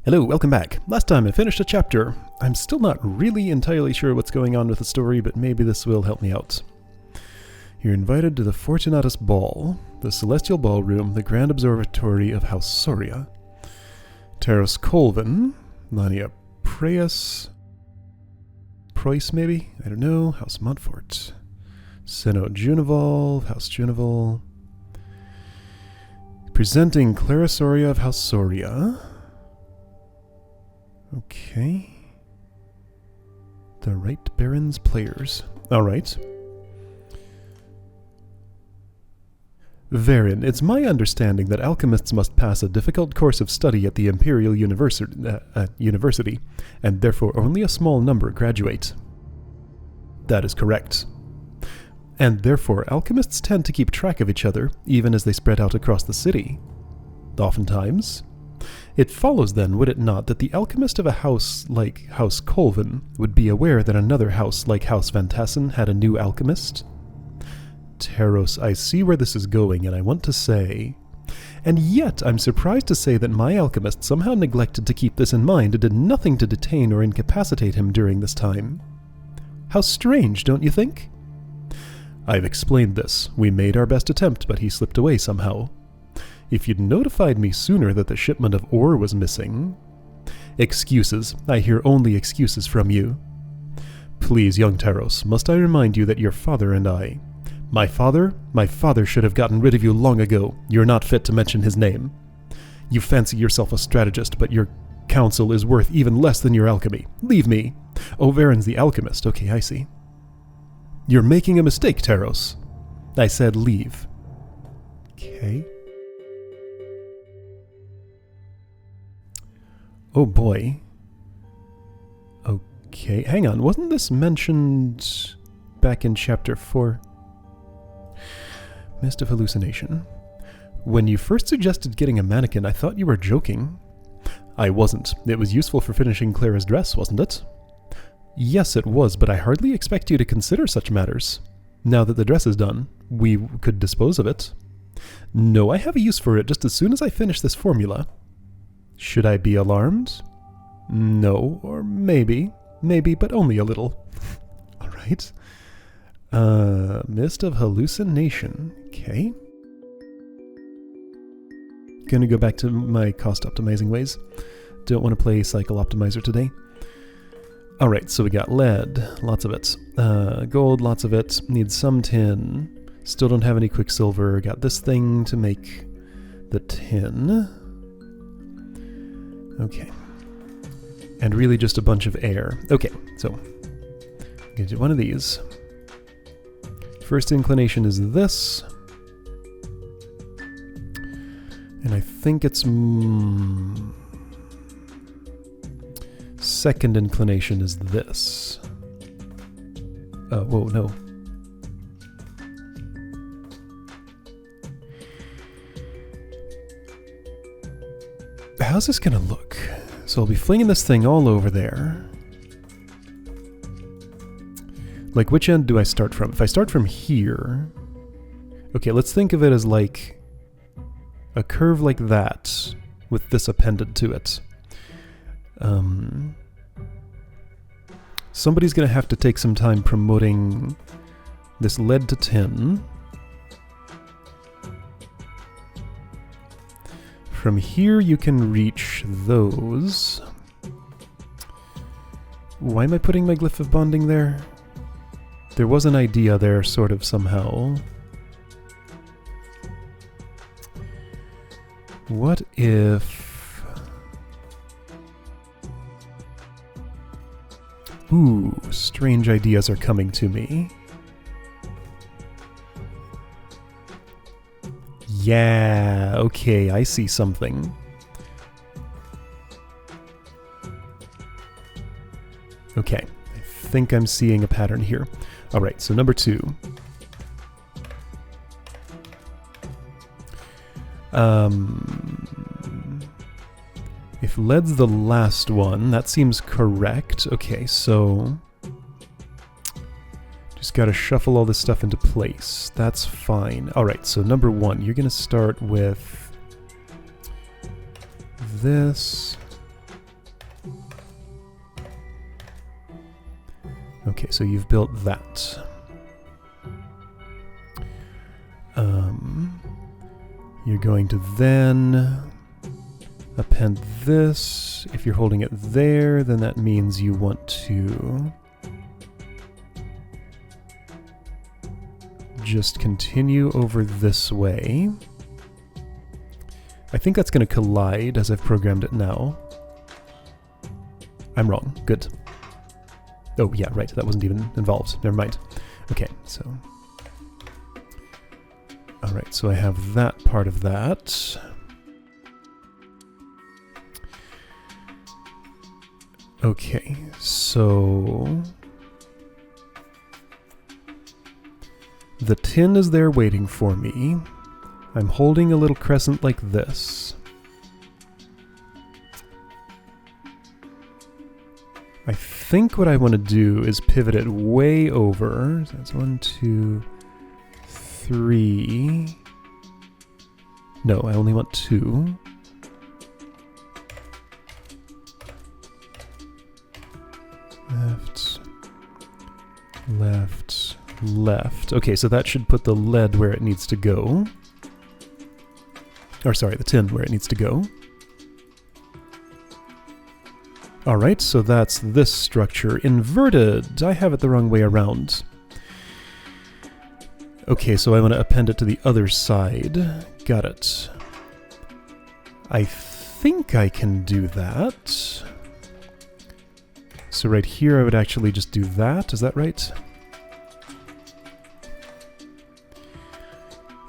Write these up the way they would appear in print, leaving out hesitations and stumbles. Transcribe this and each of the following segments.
Hello, welcome back. Last time I finished a chapter. I'm still not really entirely sure what's going on with the story, but maybe this will help me out. You're invited to the Fortunatus Ball, the Celestial Ballroom, the Grand Observatory of House Soria. Taros Colvin, Lania Preus, Preuss maybe? I don't know. House Montfort. Seno Junival, House Junival. Presenting Clara Soria of House Soria. Okay. The Right Baron's Players. Alright. Verin, it's my understanding that alchemists must pass a difficult course of study at the Imperial University, and therefore only a small number graduate. That is correct. And therefore alchemists tend to keep track of each other, even as they spread out across the city. Oftentimes. It follows then, would it not, that the alchemist of a house like House Colvin would be aware that another house like House Van Tassen had a new alchemist? Taros, I see where this is going, and I want to say... And yet, I'm surprised to say that my alchemist somehow neglected to keep this in mind and did nothing to detain or incapacitate him during this time. How strange, don't you think? I've explained this. We made our best attempt, but he slipped away somehow. If you'd notified me sooner that the shipment of ore was missing... Excuses. I hear only excuses from you. Please, young Taros, must I remind you that your father and I... My father should have gotten rid of you long ago. You're not fit to mention his name. You fancy yourself a strategist, but your counsel is worth even less than your alchemy. Leave me. Oh, Varen's the alchemist. Okay, I see. You're making a mistake, Taros. I said leave. Okay. Oh boy. Okay, hang on. Wasn't this mentioned back in chapter 4? Mist of hallucination. When you first suggested getting a mannequin, I thought you were joking. I wasn't. It was useful for finishing Clara's dress, wasn't it? Yes, it was, but I hardly expect you to consider such matters. Now that the dress is done, we could dispose of it. No, I have a use for it just as soon as I finish this formula. Should I be alarmed? No, or maybe, but only a little. All right. Mist of hallucination. Okay. Gonna go back to my cost optimizing ways. Don't want to play cycle optimizer today. All right, so we got lead, lots of it. Gold, lots of it. Need some tin. Still don't have any quicksilver. Got this thing to make the tin. Okay. And really just a bunch of air. Okay, so I'm gonna do one of these. First inclination is this. And I think it's... second inclination is this. Oh, whoa, no. How's this gonna look? So I'll be flinging this thing all over there. Like, which end do I start from? If I start from here... Okay, let's think of it as like a curve like that with this appended to it. Somebody's gonna have to take some time promoting this lead to tin. From here you can reach those. Why am I putting my glyph of bonding there? There was an idea there, sort of, somehow. What if... Ooh, strange ideas are coming to me. Yeah, okay, I see something. Okay, I think I'm seeing a pattern here. Alright, so number 2. If lead's the last one, that seems correct. Okay, so... just gotta shuffle all this stuff into place. That's fine. Alright, so number 1, you're gonna start with... this... so you've built that. You're going to then append this. If you're holding it there, then that means you want to just continue over this way. I think that's going to collide as I've programmed it now. I'm wrong. Good. Oh, yeah, right. That wasn't even involved. Never mind. Okay, so... Alright, so I have that part of that. Okay, so... the tin is there waiting for me. I'm holding a little crescent like this. I think what I want to do is pivot it way over. So that's 1, 2, 3. No, I only want 2. Left, left, left. Okay, so that should put the lead where it needs to go. Or sorry, the tin where it needs to go. Alright, so that's this structure. Inverted! I have it the wrong way around. Okay, so I want to append it to the other side. Got it. I think I can do that. So right here I would actually just do that, is that right?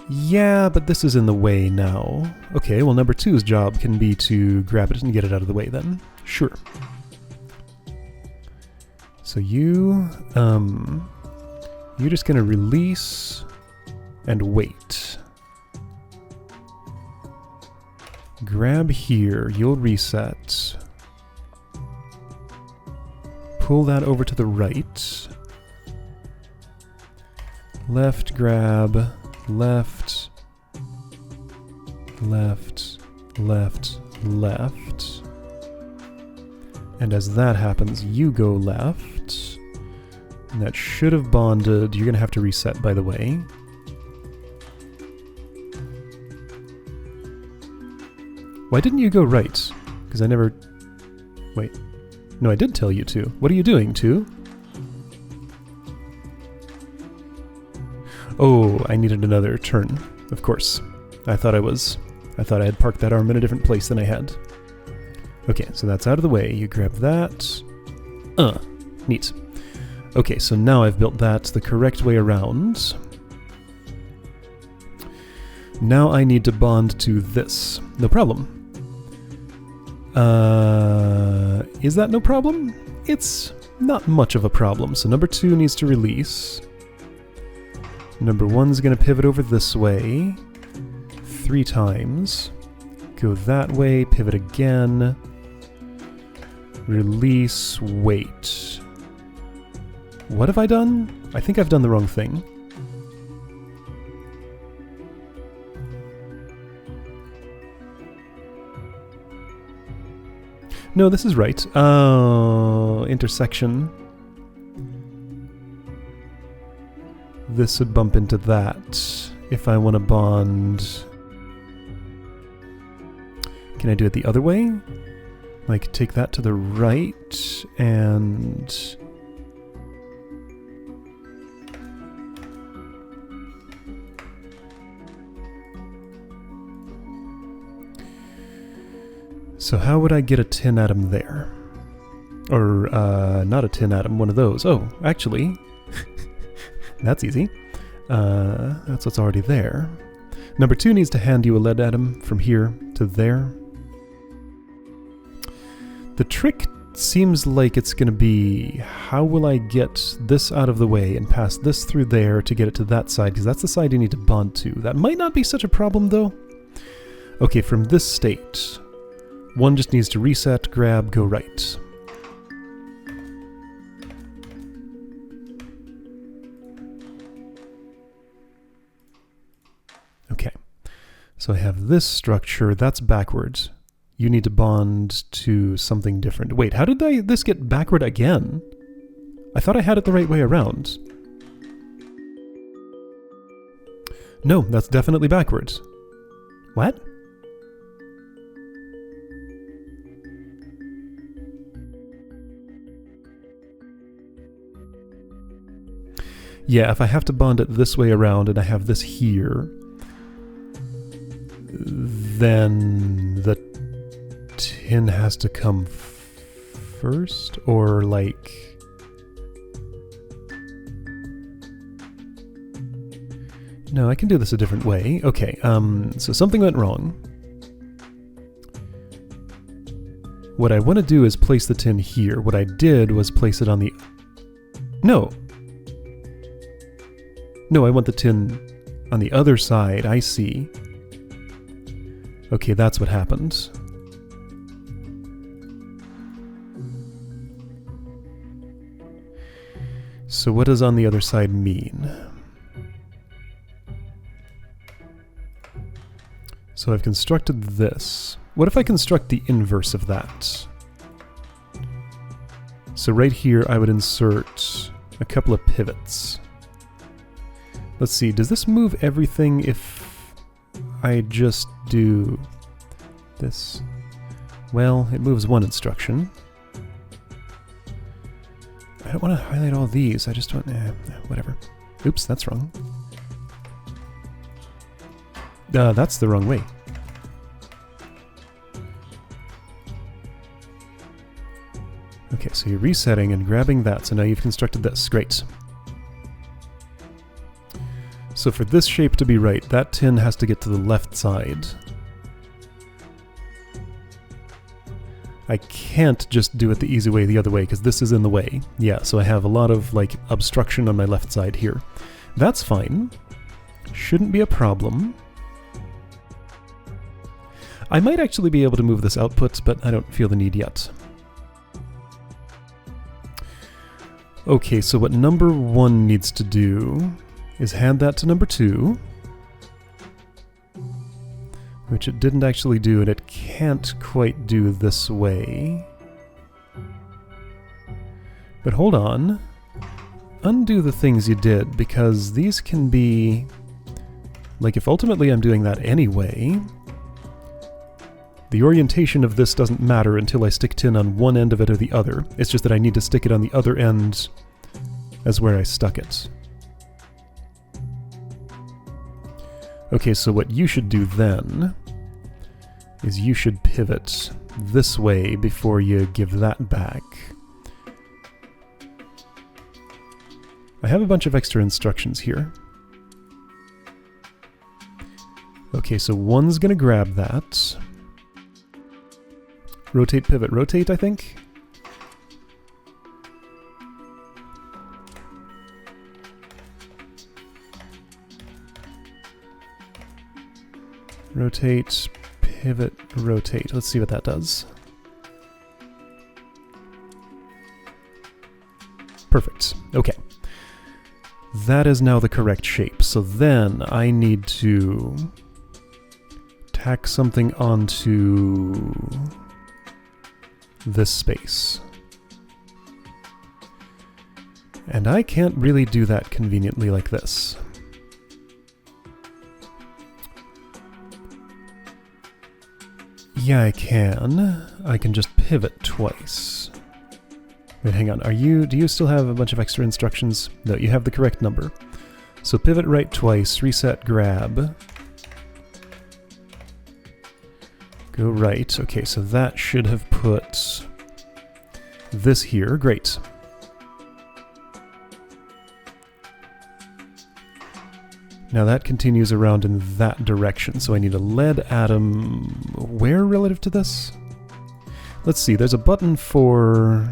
Yeah, but this is in the way now. Okay, well number 2's job can be to grab it and get it out of the way then. Sure. So you're just gonna release and wait. Grab here, you'll reset. Pull that over to the right. Left grab, left, left, left, left. And as that happens, you go left. And that should have bonded. You're going to have to reset, by the way. Why didn't you go right? Because I never... Wait. No, I did tell you to. What are you doing, too? Oh, I needed another turn. Of course. I thought I had parked that arm in a different place than I had. Okay, so that's out of the way. You grab that. Neat. Okay, so now I've built that the correct way around. Now I need to bond to this. No problem. Is that no problem? It's not much of a problem. So number 2 needs to release. Number 1's going to pivot over this way 3 times. Go that way, pivot again. Release, wait. What have I done? I think I've done the wrong thing. No, this is right. Oh, intersection. This would bump into that. If I want to bond... Can I do it the other way? Like, take that to the right, and... So how would I get a tin atom there? Or, not a tin atom, one of those. Oh, actually, that's easy. That's what's already there. Number 2 needs to hand you a lead atom from here to there. The trick seems like it's going to be, how will I get this out of the way and pass this through there to get it to that side, because that's the side you need to bond to. That might not be such a problem, though. Okay, from this state, 1 just needs to reset, grab, go right. Okay, so I have this structure, that's backwards. You need to bond to something different. Wait, how did this get backward again? I thought I had it the right way around. No, that's definitely backwards. What? Yeah, if I have to bond it this way around and I have this here, then the tin has to come first, or like... No, I can do this a different way. Okay, so something went wrong. What I want to do is place the tin here. What I did was place it on the... No! No, I want the tin on the other side. I see. Okay, that's what happened. So what does on the other side mean? So I've constructed this. What if I construct the inverse of that? So right here I would insert a couple of pivots. Let's see, does this move everything if I just do this? Well, it moves one instruction. I don't want to highlight all these, I just want... whatever. Oops, that's wrong. That's the wrong way. Okay, so you're resetting and grabbing that, so now you've constructed this. Great. So for this shape to be right, that tin has to get to the left side. I can't just do it the easy way the other way, because this is in the way. Yeah, so I have a lot of, like, obstruction on my left side here. That's fine. Shouldn't be a problem. I might actually be able to move this output, but I don't feel the need yet. Okay, so what number 1 needs to do is hand that to number 2, which it didn't actually do, and it can't quite do this way. But hold on. Undo the things you did, because these can be... Like, if ultimately I'm doing that anyway, the orientation of this doesn't matter until I stick tin on one end of it or the other. It's just that I need to stick it on the other end as where I stuck it. Okay, so what you should do then is you should pivot this way before you give that back. I have a bunch of extra instructions here. Okay, so one's gonna grab that. Rotate, pivot, rotate, I think? Rotate, pivot, rotate. Let's see what that does. Perfect. Okay. That is now the correct shape. So then I need to tack something onto this space. And I can't really do that conveniently like this. Yeah, I can. I can just pivot twice. Wait, hang on. Do you still have a bunch of extra instructions? No, you have the correct number. So pivot right twice, reset, grab. Go right. Okay, so that should have put this here. Great. Now that continues around in that direction, so I need a lead atom where relative to this? Let's see, there's a button for...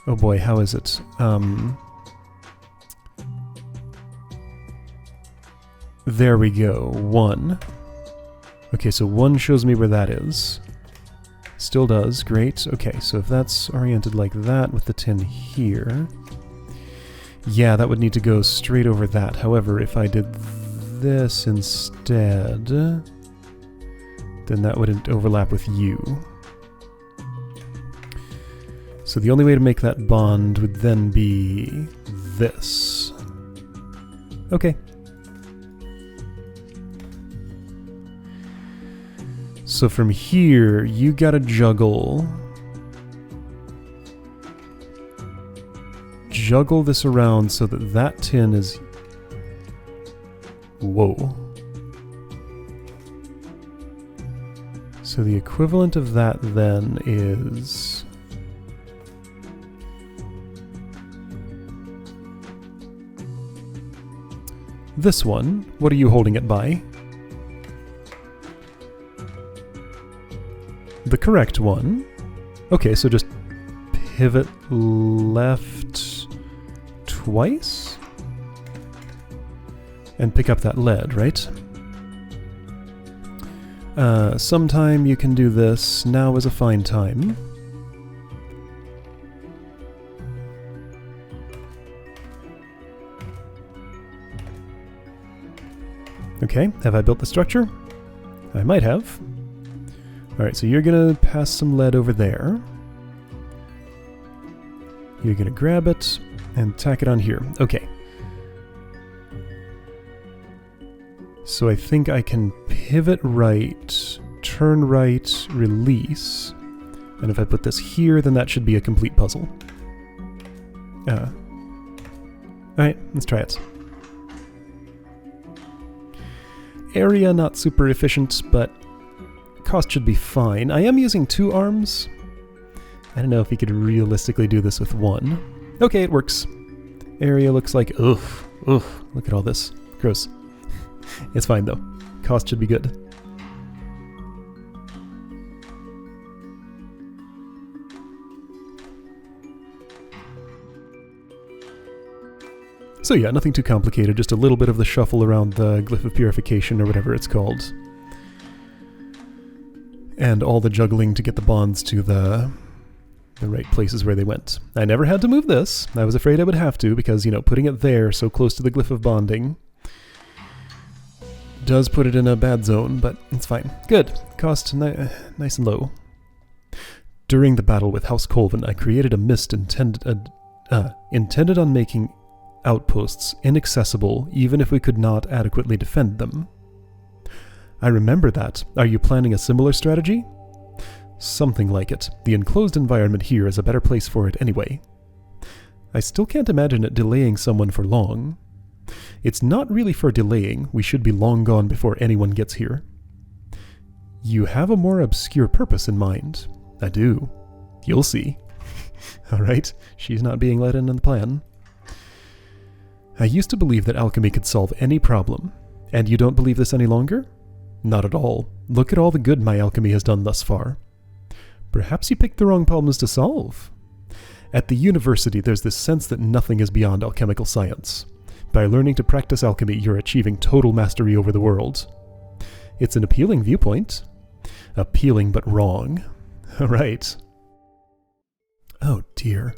Oh boy, how is it? There we go, 1. Okay, so 1 shows me where that is. Still does, great. Okay, so if that's oriented like that with the tin here... Yeah, that would need to go straight over that. However, if I did this instead, then that wouldn't overlap with you. So So the only way to make that bond would then be this. Okay. So from here, you gotta juggle this around so that that tin is... Whoa. So the equivalent of that then is... this one. What are you holding it by? The correct one. Okay, so just pivot left twice? And pick up that lead, right? Sometime you can do this. Now is a fine time. Okay, have I built the structure? I might have. Alright, so you're gonna pass some lead over there. You're gonna grab it and tack it on here. Okay. So I think I can pivot right, turn right, release. And if I put this here, then that should be a complete puzzle. Alright, let's try it. Area not super efficient, but cost should be fine. I am using 2 arms. I don't know if you could realistically do this with 1. Okay, it works. Area looks like... ugh, look at all this. Gross. It's fine though. Cost should be good. So yeah, nothing too complicated, just a little bit of the shuffle around the Glyph of Purification or whatever it's called. And all the juggling to get the bonds to the right places where they went. I never had to move this. I was afraid I would have to because, you know, putting it there so close to the Glyph of Bonding does put it in a bad zone, but it's fine. Good. Cost nice and low. During the battle with House Colvin, I created a mist intended on making outposts inaccessible even if we could not adequately defend them. I remember that. Are you planning a similar strategy? Something like it. The enclosed environment here is a better place for it anyway. I still can't imagine it delaying someone for long. It's not really for delaying. We should be long gone before anyone gets here. You have a more obscure purpose in mind. I do. You'll see. Alright, she's not being let in on the plan. I used to believe that alchemy could solve any problem. And you don't believe this any longer? Not at all. Look at all the good my alchemy has done thus far. Perhaps you picked the wrong problems to solve. At the university, there's this sense that nothing is beyond alchemical science. By learning to practice alchemy, you're achieving total mastery over the world. It's an appealing viewpoint. Appealing but wrong. Right. Oh dear.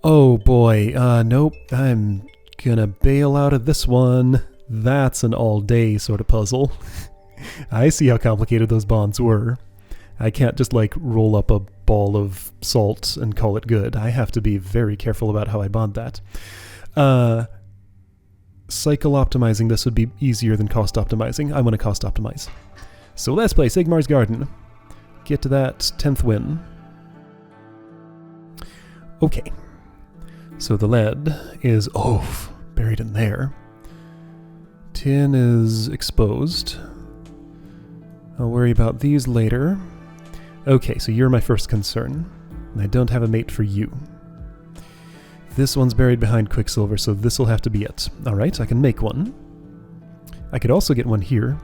Oh boy, nope, I'm gonna bail out of this one. That's an all-day sort of puzzle. I see how complicated those bonds were. I can't just like roll up a ball of salt and call it good. I have to be very careful about how I bond that. Cycle optimizing this would be easier than cost optimizing. I want to cost optimize. So let's play Sigmar's Garden. Get to that 10th win. Okay. So the lead is, buried in there. Tin is exposed. I'll worry about these later. Okay, so you're my first concern. And I don't have a mate for you. This one's buried behind Quicksilver, so this will have to be it. Alright, I can make one. I could also get one here.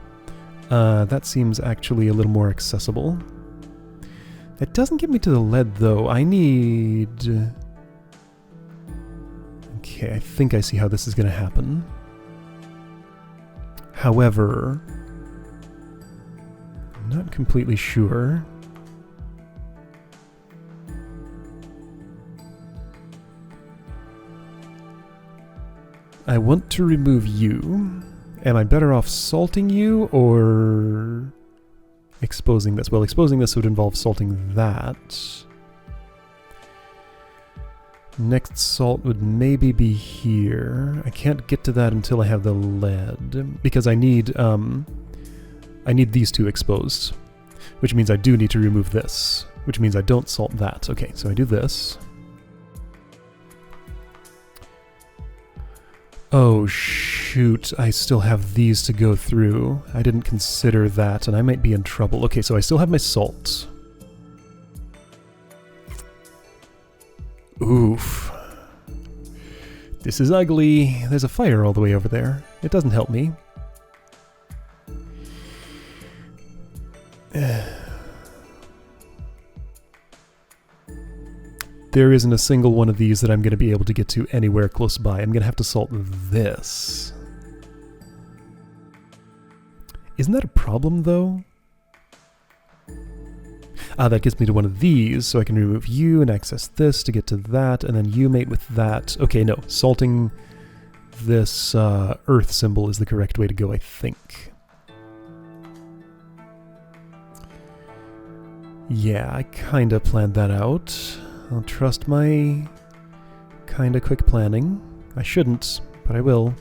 That seems actually a little more accessible. It doesn't get me to the lead, though. I need... Okay, I think I see how this is going to happen. However, I'm not completely sure. I want to remove you. Am I better off salting you, or... exposing this? Well, exposing this would involve salting that. Next salt would maybe be here. I can't get to that until I have the lead, because I need these two exposed, which means I do need to remove this, which means I don't salt that. Okay, so I do this. Oh shoot, I still have these to go through. I didn't consider that, and I might be in trouble. Okay, so I still have my salt. Oof. This is ugly. There's a fire all the way over there. It doesn't help me. There isn't a single one of these that I'm going to be able to get to anywhere close by. I'm going to have to salt this. Isn't that a problem, though? Ah, that gets me to one of these, so I can remove you and access this to get to that, and then you mate with that. Okay, no. Salting this earth symbol is the correct way to go, I think. Yeah, I kinda planned that out. I'll trust my kinda quick planning. I shouldn't, but I will.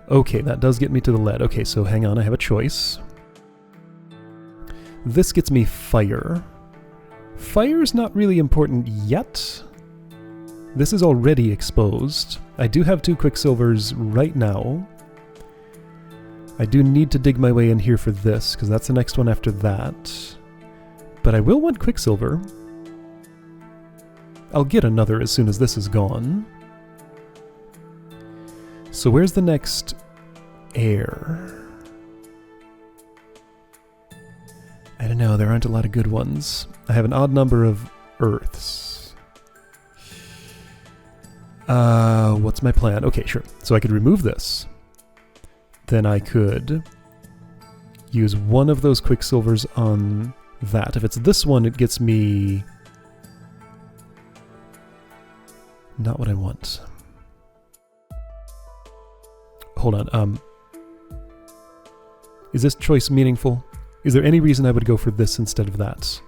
Okay, that does get me to the lead. Okay, so hang on, I have a choice. This gets me fire. Fire's not really important yet. This is already exposed. I do have 2 quicksilvers right now. I do need to dig my way in here for this, because that's the next one after that. But I will want quicksilver. I'll get another as soon as this is gone. So where's the next air? I don't know, there aren't a lot of good ones. I have an odd number of earths. What's my plan? Okay, sure. So I could remove this. Then I could use one of those quicksilvers on that. If it's this one, it gets me... not what I want. Hold on, is this choice meaningful? Is there any reason I would go for this instead of that?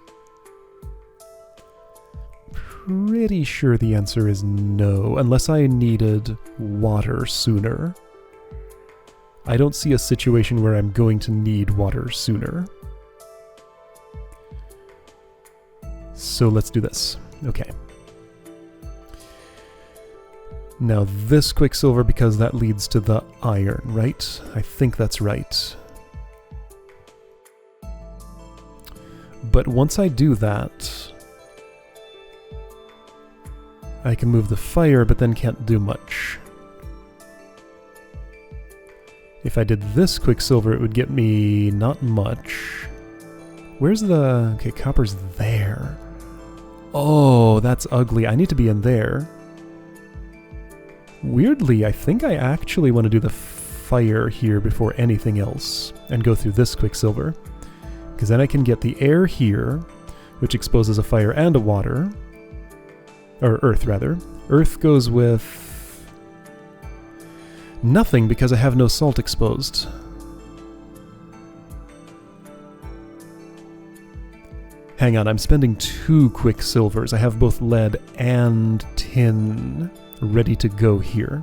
Pretty sure the answer is no, unless I needed water sooner. I don't see a situation where I'm going to need water sooner. So let's do this. Okay. Now this quicksilver, because that leads to the iron, right? I think that's right. But once I do that, I can move the fire, but then can't do much. If I did this quicksilver, it would get me not much. Where's the... okay, copper's there. Oh, that's ugly. I need to be in there. Weirdly, I think I actually want to do the fire here before anything else, and go through this quicksilver. Because then I can get the air here, which exposes a fire and a water. Or earth, rather. Earth goes with... nothing, because I have no salt exposed. Hang on, I'm spending 2 quicksilvers. I have both lead and tin ready to go here.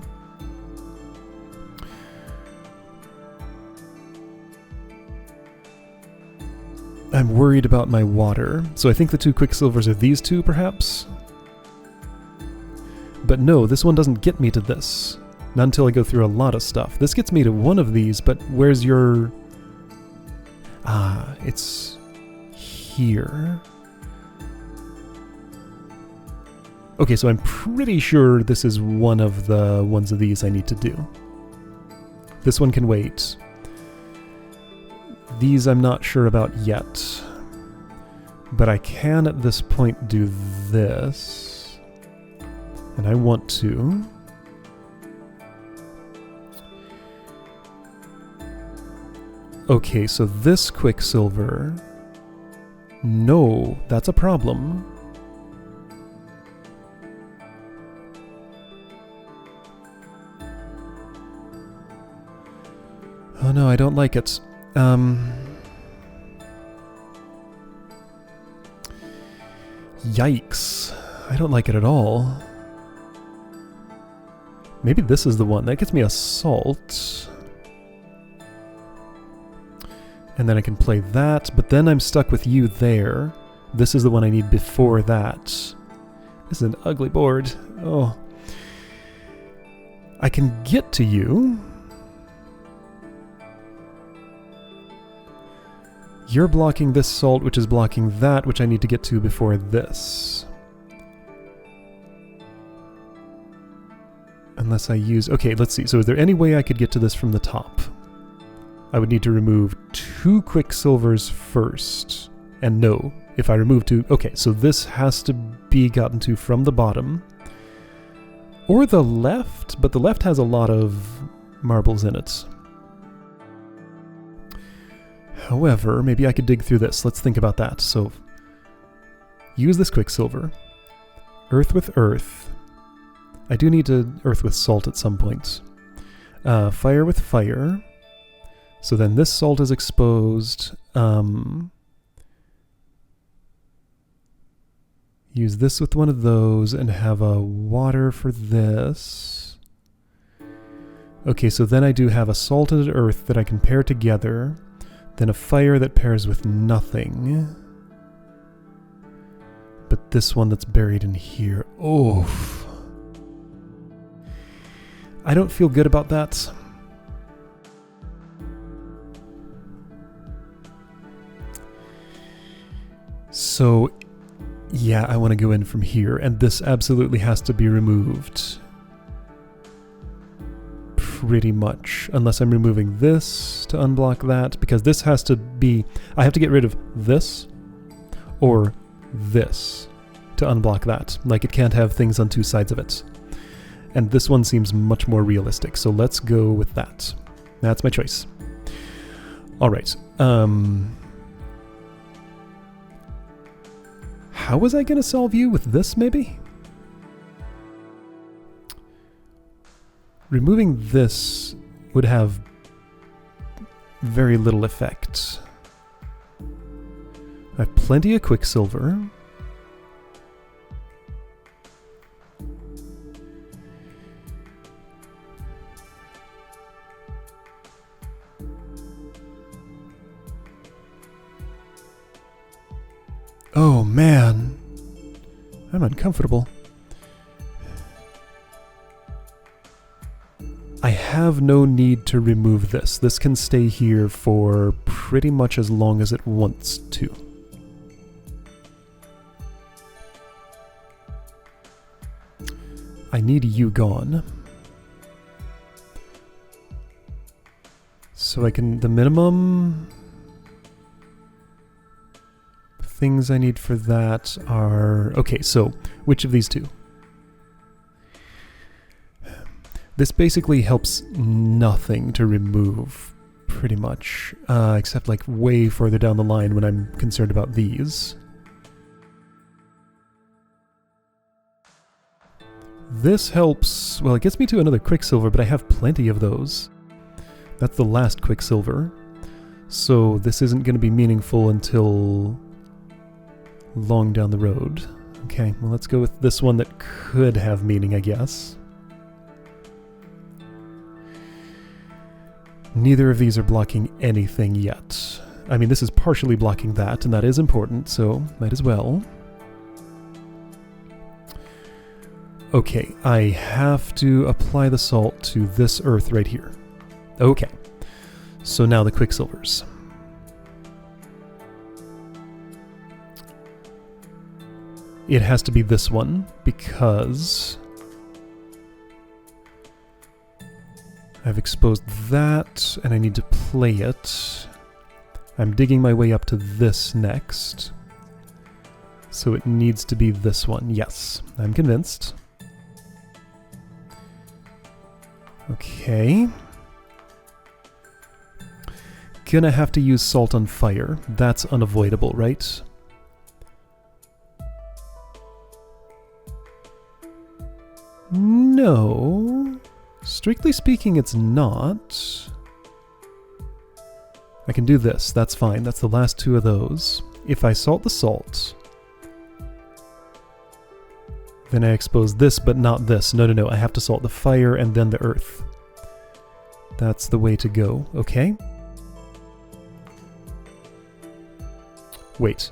I'm worried about my water, so I think the 2 quicksilvers are these 2, perhaps? But no, this one doesn't get me to this. Not until I go through a lot of stuff. This gets me to one of these, but where's your... ah, it's... here. Okay, so I'm pretty sure this is one of the ones of these I need to do. This one can wait. These I'm not sure about yet. But I can at this point do this. And I want to. Okay, so this quicksilver... no, that's a problem. Oh no, I don't like it. Yikes. I don't like it at all. Maybe this is the one. That gets me a salt. And then I can play that, but then I'm stuck with you there. This is the one I need before that. This is an ugly board. Oh. I can get to you. You're blocking this salt, which is blocking that, which I need to get to before this. Unless I use... Okay, let's see. So is there any way I could get to this from the top? I would need to remove 2 quicksilvers first. And no, if I remove 2... Okay, so this has to be gotten to from the bottom. Or the left, but the left has a lot of marbles in it. However, maybe I could dig through this. Let's think about that. So, use this quicksilver. Earth with earth. I do need to earth with salt at some point. Fire with fire. So then this salt is exposed. Use this with one of those and have a water for this. Okay, so then I do have a salted earth that I can pair together. Then a fire that pairs with nothing. But this one that's buried in here. Oof. I don't feel good about that. So, yeah, I want to go in from here, and this absolutely has to be removed. Pretty much. Unless I'm removing this to unblock that, because this has to be... I have to get rid of this, or this, to unblock that. Like, it can't have things on 2 sides of it. And this one seems much more realistic, so let's go with that. That's my choice. Alright, how was I going to solve you with this, maybe? Removing this would have very little effect. I have plenty of quicksilver. Oh man, I'm uncomfortable. I have no need to remove this. This can stay here for pretty much as long as it wants to. I need you gone. So I can... the minimum... things I need for that are... Okay, so which of these 2? This basically helps nothing to remove, pretty much, except like way further down the line when I'm concerned about these. This helps... well, it gets me to another quicksilver, but I have plenty of those. That's the last quicksilver. So this isn't going to be meaningful until... long down the road. Okay, well let's go with this one that could have meaning, I guess. Neither of these are blocking anything yet. I mean, this is partially blocking that, and that is important, so might as well. Okay, I have to apply the salt to this earth right here. Okay, so now the quicksilvers. It has to be this one, because I've exposed that, and I need to play it. I'm digging my way up to this next. So it needs to be this one. Yes, I'm convinced. Okay. Gonna have to use salt on fire. That's unavoidable, right? No. Strictly speaking, it's not. I can do this. That's fine. That's the last 2 of those. If I salt the salt, Then I expose this, but not this. No, I have to salt the fire and then the earth. That's the way to go. Okay. Wait.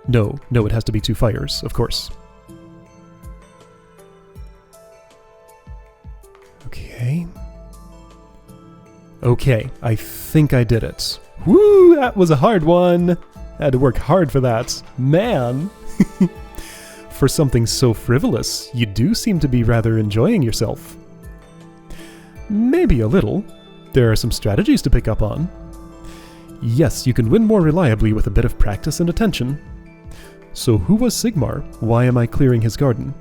No, it has to be 2 fires, of course. Okay. Okay, I think I did it. Woo, that was a hard one. I had to work hard for that. Man. For something so frivolous, you do seem to be rather enjoying yourself. Maybe a little. There are some strategies to pick up on. Yes, you can win more reliably with a bit of practice and attention. So who was Sigmar? Why am I clearing his garden?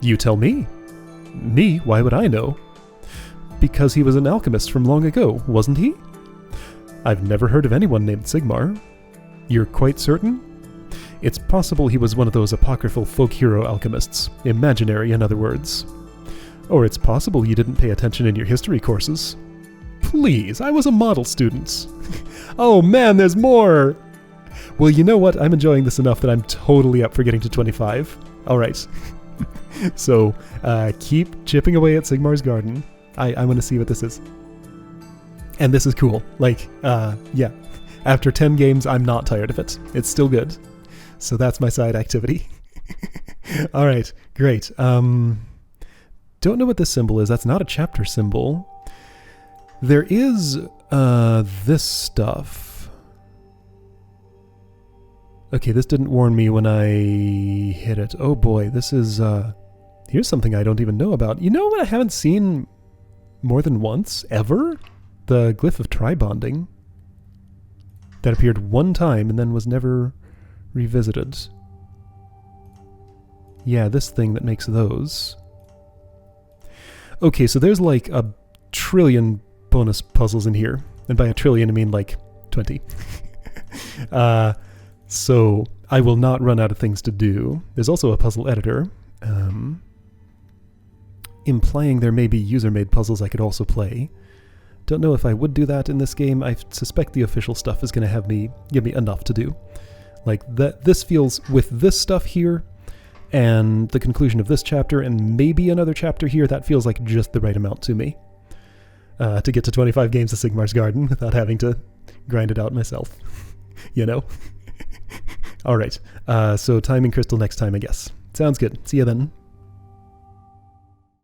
You tell me. Me? Why would I know? Because he was an alchemist from long ago, wasn't he? I've never heard of anyone named Sigmar. You're quite certain? It's possible he was one of those apocryphal folk hero alchemists. Imaginary, in other words. Or it's possible you didn't pay attention in your history courses. Please, I was a model student. Oh man, there's more! Well, you know what? I'm enjoying this enough that I'm totally up for getting to 25. Alright. So, keep chipping away at Sigmar's garden. I want to see what this is. And this is cool. Like, yeah. After 10 games, I'm not tired of it. It's still good. So that's my side activity. Alright, great. Don't know what this symbol is. That's not a chapter symbol. There is, this stuff. Okay, this didn't warn me when I hit it. Oh boy, this is, here's something I don't even know about. You know what I haven't seen more than once, ever? The glyph of tri-bonding. That appeared one time and then was never revisited. Yeah, this thing that makes those. Okay, so there's like a trillion bonus puzzles in here. And by a trillion, I mean like 20. So I will not run out of things to do. There's also a puzzle editor. Implying there may be user-made puzzles I could also play. Don't know if I would do that in this game. I suspect the official stuff is going to give me enough to do. Like, this feels, with this stuff here, and the conclusion of this chapter, and maybe another chapter here, that feels like just the right amount to me. To get to 25 games of Sigmar's Garden without having to grind it out myself. You know? Alright, so timing crystal next time, I guess. Sounds good. See ya then.